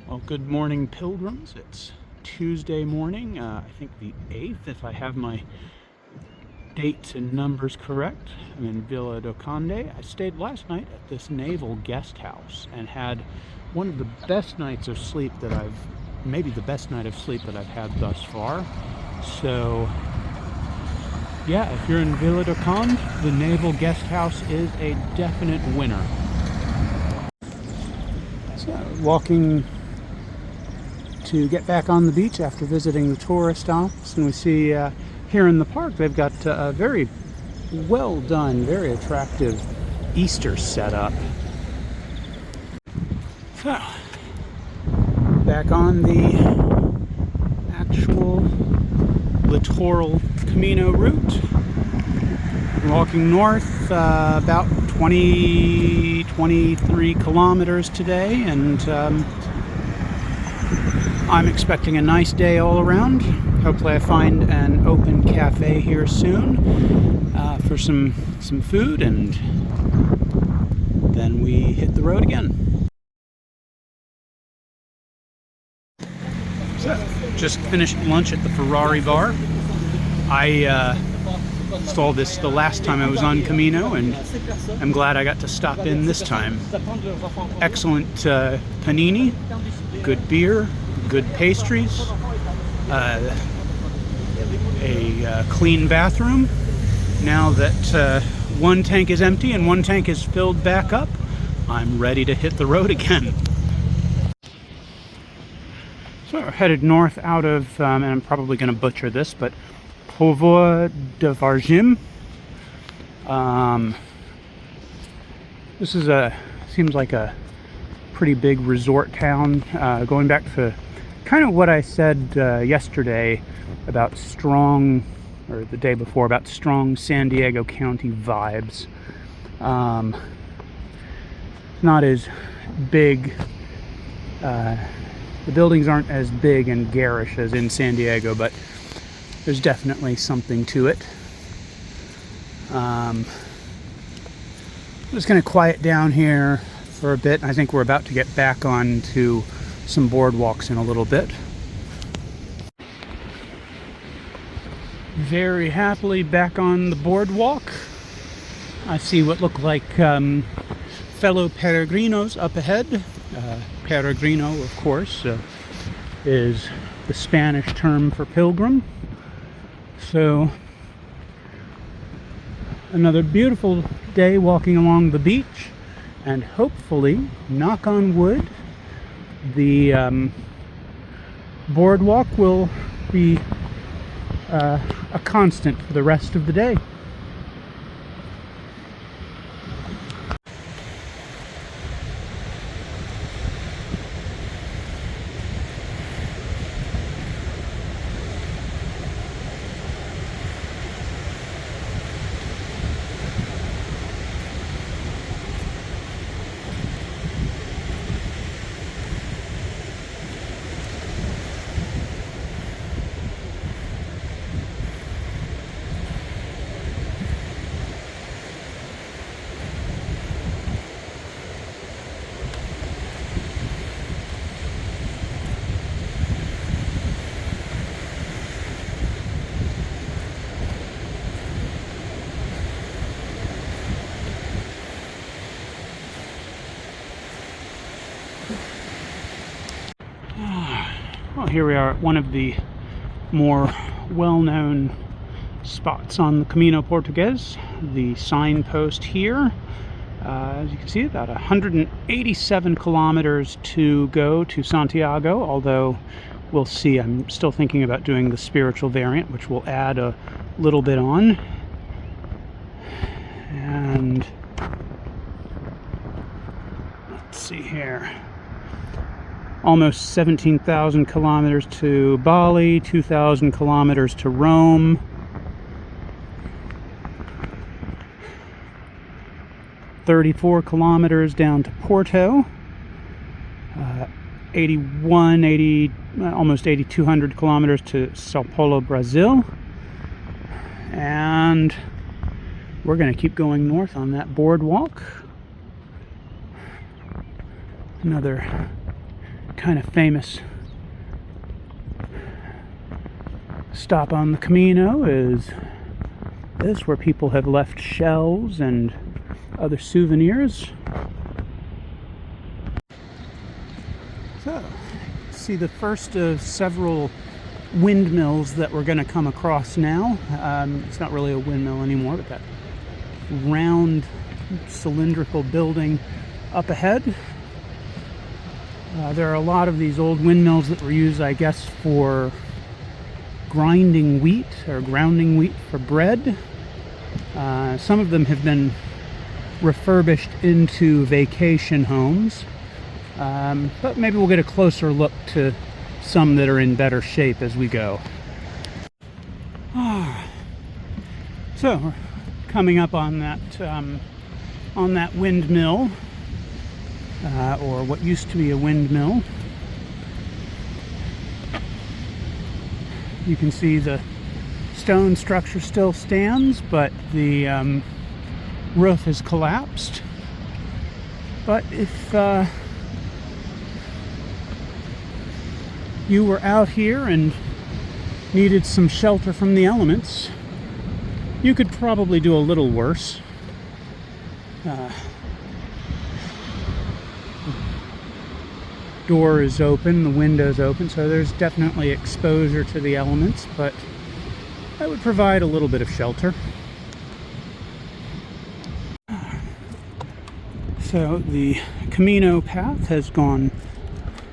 Well, good morning, pilgrims. It's Tuesday morning, I think the 8th, if I have my dates and numbers correct. I'm in Vila do Conde. I stayed last night at this naval guest house and had one of the best nights of sleep that maybe the best night of sleep that I've had thus far. So, yeah, if you're in Vila do Conde, the naval guest house is a definite winner. So, walking to get back on the beach after visiting the tourist office, and we see here in the park they've got a very well done, very attractive Easter setup. So, back on the actual littoral Camino route. I'm walking north about 23 kilometers today, and I'm expecting a nice day all around. Hopefully I find an open cafe here soon for some food, and then we hit the road again. So, just finished lunch at the Ferrari bar. I saw this the last time I was on Camino, and I'm glad I got to stop in this time. Excellent panini, good beer, good pastries, a clean bathroom. Now that one tank is empty and one tank is filled back up, I'm ready to hit the road again. So we're headed north out of, and I'm probably going to butcher this, but Povoa de Vargem. This is seems like a pretty big resort town, going back to kind of what I said yesterday about strong, or the day before, about strong San Diego County vibes. Not as big, the buildings aren't as big and garish as in San Diego, but there's definitely something to it. I'm just going to quiet down here for a bit. I think we're about to get back on to some boardwalks in a little bit. Very happily back on the boardwalk. I see what look like fellow peregrinos up ahead. Peregrino, of course, is the Spanish term for pilgrim. So, another beautiful day walking along the beach, and hopefully, knock on wood, the boardwalk will be a constant for the rest of the day. Well, here we are at one of the more well-known spots on the Camino Portugues. The signpost here, as you can see, about 187 kilometers to go to Santiago, although we'll see. I'm still thinking about doing the spiritual variant, which will add a little bit on. And let's see here. Almost 17,000 kilometers to Bali, 2,000 kilometers to Rome. "34 kilometers down to Porto. almost 8,200 kilometers to Sao Paulo, Brazil. And we're going to keep going north on that boardwalk. Another kind of famous stop on the Camino is this, where people have left shells and other souvenirs. So, see the first of several windmills that we're going to come across now. It's not really a windmill anymore, but that round cylindrical building up ahead. There are a lot of these old windmills that were used, I guess, for grinding wheat or grounding wheat for bread. Some of them have been refurbished into vacation homes, but maybe we'll get a closer look to some that are in better shape as we go. So we're coming up on that windmill, or what used to be a windmill. You can see the stone structure still stands, but the roof has collapsed. But if you were out here and needed some shelter from the elements, you could probably do a little worse. Door is open, the window's open, so there's definitely exposure to the elements, but that would provide a little bit of shelter. So the Camino path has gone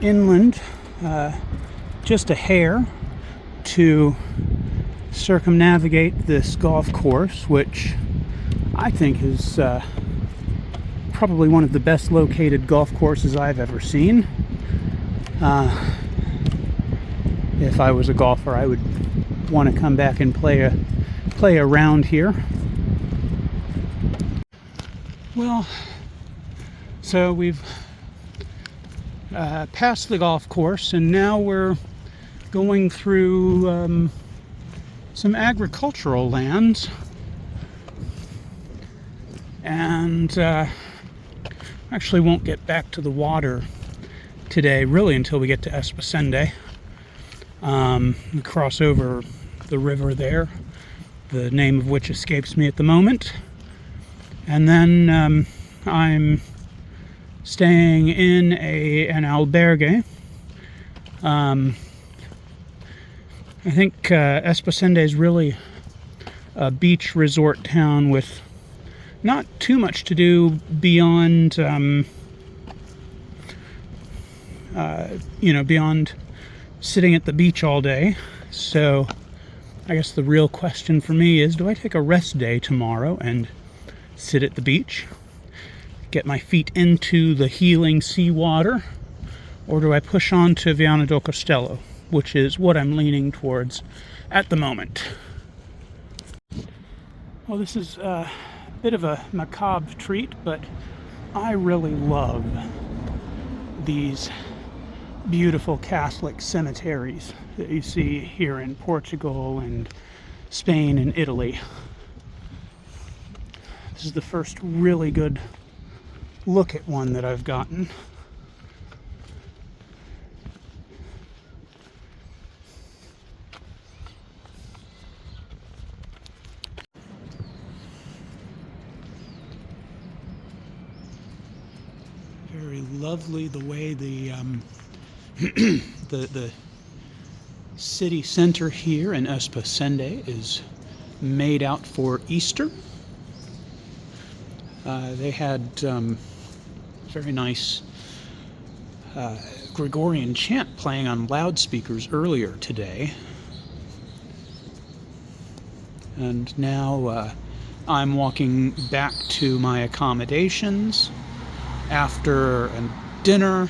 inland just a hair to circumnavigate this golf course, which I think is probably one of the best located golf courses I've ever seen. If I was a golfer, I would want to come back and play around here. Well, so we've passed the golf course, and now we're going through some agricultural lands, and actually won't get back to the water today really until we get to Esposende. We cross over the river there, the name of which escapes me at the moment, and then I'm staying in an albergue. I think Esposende is really a beach resort town with not too much to do beyond beyond sitting at the beach all day. So I guess the real question for me is, do I take a rest day tomorrow and sit at the beach, get my feet into the healing seawater, or do I push on to Viana do Castelo, which is what I'm leaning towards at the moment? Well, this is a bit of a macabre treat, but I really love these beautiful Catholic cemeteries that you see here in Portugal and Spain and Italy. This is the first really good look at one that I've gotten. Very lovely the way the the city center here in Esposende is made out for Easter. They had very nice Gregorian chant playing on loudspeakers earlier today. And now I'm walking back to my accommodations after a dinner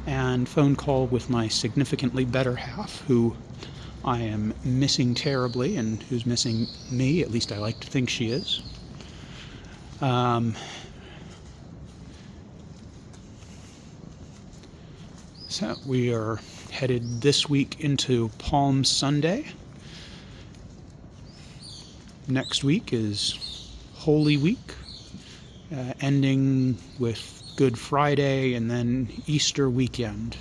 and phone call with my significantly better half, who I am missing terribly and who's missing me. At least I like to think she is. So we are headed this week into Palm Sunday. Next week is Holy Week, ending with Good Friday and then Easter weekend.